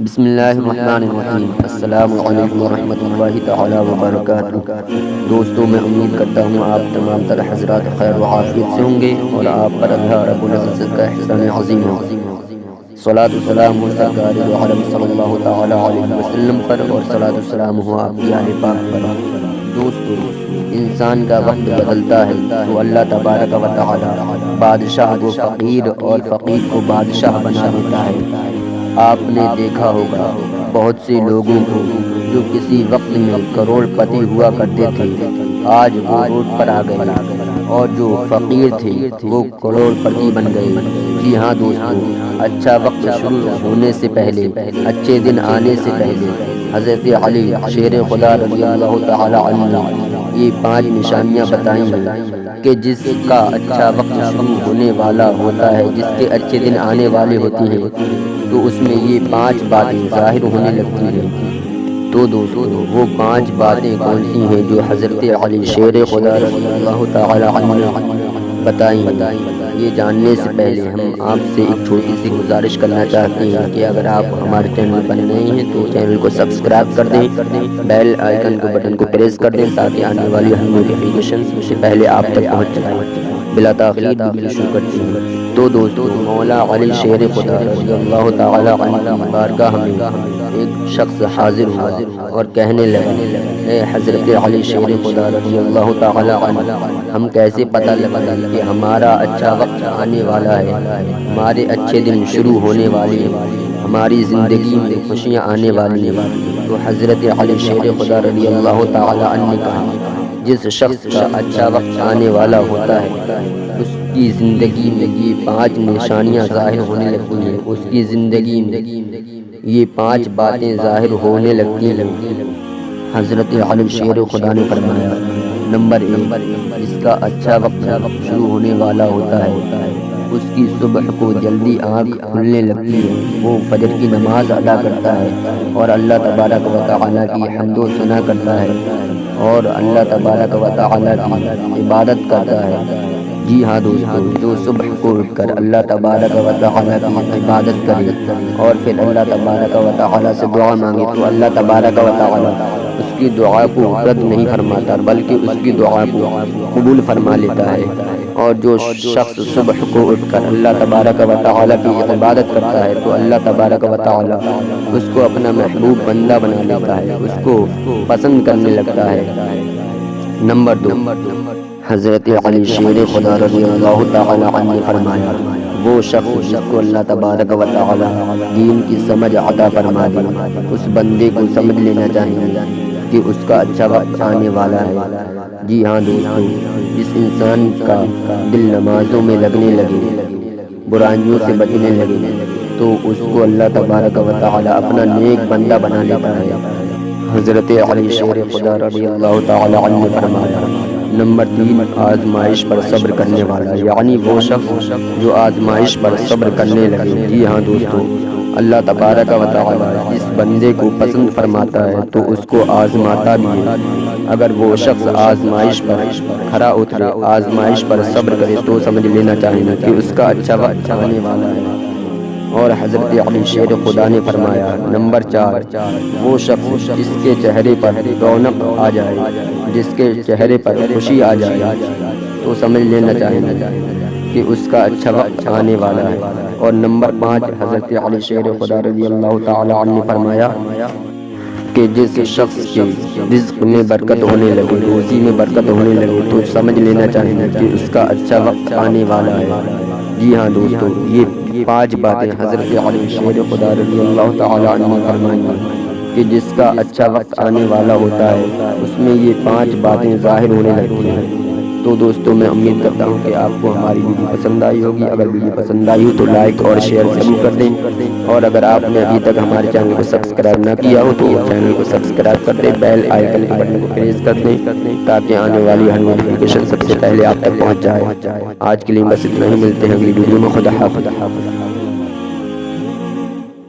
بسم اللہ الرحمن الرحیم۔ السلام علیکم ورحمۃ اللہ تعالی وبرکاتہ۔ دوستوں، میں امید کرتا ہوں آپ تمام تر حضرات خیر و عافیت سے ہوں گے اور آپ پر اللہ رب العزت کا احسان عظیم ہو۔ صلاۃ السلام ہو سرکار دو عالم صلی اللہ تعالی علیہ وسلم پر، اور صلاۃ السلام ہو آپ کی آل پاک پر۔ دوستو، انسان کا وقت بدلتا ہے تو اللہ تبارک و تعالی بادشاہ کو فقیر اور فقیر کو بادشاہ بنا دیتا ہے۔ آپ نے دیکھا ہوگا بہت سے لوگوں کو جو کسی وقت میں کروڑ پتی ہوا کرتے تھے، آج وہ روڈ پر آ گئے، اور جو فقیر تھے وہ کروڑ پتی بن گئے۔ جی ہاں دوستو، اچھا وقت شروع ہونے سے پہلے، اچھے دن آنے سے پہلے حضرت علی شیر خدا رضی اللہ تعالی عنہ نے یہ 5 نشانیاں بتائیں ہیں کہ جس کا اچھا وقت شروع ہونے والا ہوتا ہے، جس کے اچھے دن آنے والے ہوتے ہیں، تو اس میں یہ 5 باتیں ظاہر ہونے لگتی ہیں۔ تو دوستو، وہ 5 باتیں کون سی ہیں جو حضرت علی شیر خدا رضی اللہ تعالی عنہ نے بتائیں ہیں؟ یہ جاننے سے پہلے ہم آپ سے ایک چھوٹی سی گزارش کرنا چاہتے ہیں کہ اگر آپ ہمارے چینل پر نئے ہیں تو چینل کو سبسکرائب کر دیں، بیل آئیکن کو بٹن کو پریس کر دیں تاکہ آنے والی ہر نوٹیفیکیشن سب سے پہلے آپ تک پہنچ جائے۔ بلا تاخیر ویڈیو شروع کرتے ہیں۔ تو دوستو، مولا علی شیر خدا رضی اللہ تعالی عنہ کی بارگاہ میں ایک شخص حاضر ہوا اور کہنے لگا، اے حضرت علی شیر خدا رضی اللہ تعالی عنہ، ہم کیسے پتہ لگائیں کہ ہمارا اچھا وقت آنے والا ہے، ہمارے اچھے دن شروع ہونے والے ہیں، ہماری زندگی میں خوشیاں آنے والی ہیں؟ تو حضرت علی شیر خدا رضی اللہ تعالی عنہ نے کہا، جس شخص کا اچھا وقت آنے والا ہوتا ہے اس کی زندگی میں یہ 5 نشانیاں ظاہر ہونے لگتی ہیں، اس کی زندگی میں یہ 5 باتیں ظاہر ہونے لگتی ہیں۔ حضرت علی شیر خدا نے فرمایا، نمبر 1، جس کا اچھا وقت شروع ہونے والا ہوتا ہے اس کی صبح کو جلدی آنکھ کھلنے لگتی ہے، وہ فجر کی نماز ادا کرتا ہے اور اللہ تبارک و تعالیٰ کی حمد و ثنا کرتا ہے اور اللہ تبارک و تعالیٰ کی عبادت کرتا ہے۔ جی ہاں دوستو، جو صبح کو اٹھ کر اللہ تبارک و تعالیٰ کی عبادت کرے اور پھر اللہ تبارک و تعالیٰ سے دعا مانگے تو اللہ تبارک و تعالیٰ اس کی دعا کو رد نہیں فرماتا بلکہ اس کی دعا کو قبول فرما لیتا ہے۔ اور جو شخص صبح کو اٹھ کر اللہ تبارک و تعالیٰ کی عبادت کرتا ہے تو اللہ تبارک و تعالیٰ اس کو اپنا محبوب بندہ بنا لیتا ہے، اس کو پسند کرنے لگتا ہے۔ نمبر 2، حضرت علی شیر خدا رضی اللہ تعالی عنہ نے فرمایا، وہ شخص جس کو اللہ تبارک و تعالی دین کی سمجھ عطا فرما دے، اس بندے کو سمجھ لینا چاہیے کہ اس کا اچھا وقت آنے والا ہے۔ جی ہاں دوستو، جس انسان کا دل نمازوں میں لگنے لگے، برائیوں سے بچنے لگے، تو اس کو اللہ تبارک و تعالی اپنا نیک بندہ بنا لیتا ہے۔ حضرت علی شیر خدا رضی اللہ تعالی عنہ نے فرمایا، نمبر 3، آزمائش پر صبر کرنے والا، یعنی وہ شخص جو آزمائش پر صبر کرنے لگے۔ جی ہاں دوستو، اللہ تبارک و تعالی جس بندے کو پسند فرماتا ہے تو اس کو آزماتا بھی ہے۔ اگر وہ شخص آزمائش پر کھرا اترے، آزمائش پر صبر کرے تو سمجھ لینا چاہیے کہ اس کا اچھا وقت آنے والا ہے۔ اور حضرت علی شیر خدا نے فرمایا، نمبر 4، وہ شخص جس کے چہرے پر رونق آ جائے، جس کے چہرے پر خوشی آ جائے تو سمجھ لینا چاہیے کہ اس کا اچھا وقت آنے والا ہے۔ اور نمبر 5، حضرت علی شیر خدا رضی اللہ تعالی عنہ نے فرمایا کہ جس شخص کے رزق میں برکت ہونے لگے، روزی میں برکت ہونے لگے تو سمجھ لینا چاہیے کہ اس کا اچھا وقت آنے والا ہے۔ جی ہاں دوستو، یہ 5 باتیں حضرت علی شیر خدا رضی اللہ تعالی عنہ نے فرمائی کہ جس کا اچھا وقت آنے والا ہوتا ہے اس میں یہ 5 باتیں ظاہر ہونے لگتی ہیں۔ تو دوستو، میں امید کرتا ہوں کہ آپ کو ہماری ویڈیو پسند آئی ہوگی۔ اگر ویڈیو پسند آئی ہو تو لائک اور شیئر ضرور کر دیں، اور اگر آپ نے ابھی تک ہمارے چینل کو سبسکرائب نہ کیا ہو تو چینل کو سبسکرائب کر دیں، بیل آئیکن کے بٹن کو پریس کر دیں تاکہ آنے والی ہر نوٹیفیکیشن سب سے پہلے آپ تک پہنچ جائے۔ آج کے لیے بس اتنا ہی، ملتے ہیں اگلی ویڈیو میں۔ خدا حافظ۔